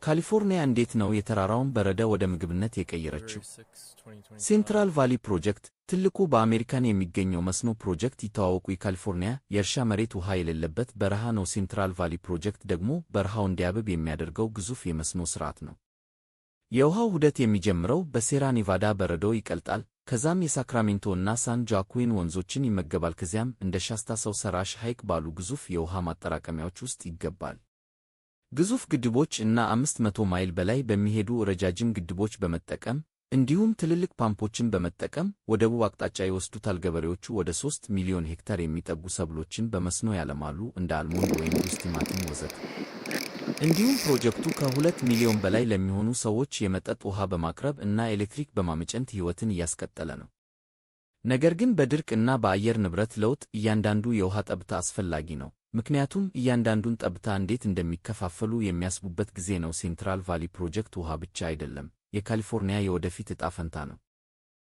ካሊፎርኒያ እንዴት ነው የተራራውን በረዶ ወደ ምግብነት የቀየረችው? ሴንትራል ቫሊ ፕሮጀክት ትልቁ በአሜሪካን የሚገኘው መስኖ ፕሮጀክት ይተዋወቁ። የካሊፎርኒያ የእርሻ መሬት ውሃ የሌለበት በረሃ ነው። ሴንትራል ቫሊ ፕሮጀክት ደግሞ በረሃው እንዲያብብ የሚያደርገው ግዙፍ የመስኖ ሥርዓት ነው። የውሃው ውህደት የሚጀምረው በሴራ ኔቫዳ በረዶ ይቀልጣል። ከዛም የሳክራሜንቶ እና ሳን ጆአኩዊን ወንዞችን ይመገባል። ከዚያም እንደ ሻስታ ሰው ሰራሽ ሐይቅ ባሉ ግዙፍ የውሃ ማጠራቀሚያዎች ውስጥ ይገባል። ግዙፍ ግድቦች እና 500 ማይል በላይ በሚሄዱ ረጃጅም ግድቦች በመጠቀም እንዲሁም ትልልቅ ፓምፖችን በመጠቀም ወደ ደቡብ አቅጣጫ ይወስዱታል። ገበሬዎቹ ወደ 3 ሚሊዮን ሄክታር የሚጠጉ ሰብሎችን በመስኖ ያለማሉ፣ እንደ አልሞንድ ወይም ሩዝ፣ ቲማቲም ወዘተ። እንዲሁም ፕሮጀክቱ ከ2 ሚሊዮን በላይ ለሚሆኑ ሰዎች የመጠጥ ውሃ በማቅረብ እና ኤሌክትሪክ በማመንጨት ሕይወትን እያስቀጠለ ነው። ነገር ግን በድርቅ እና በአየር ንብረት ለውጥ እያንዳንዱ የውሃ ጠብታ አስፈላጊ ነው። ምክንያቱም እያንዳንዱን ጠብታ እንዴት እንደሚከፋፈሉ የሚያስቡበት ጊዜ ነው። ሴንትራል ቫሊ ፕሮጀክት ውሃ ብቻ አይደለም፣ የካሊፎርኒያ የወደፊት ዕጣ ፈንታ ነው።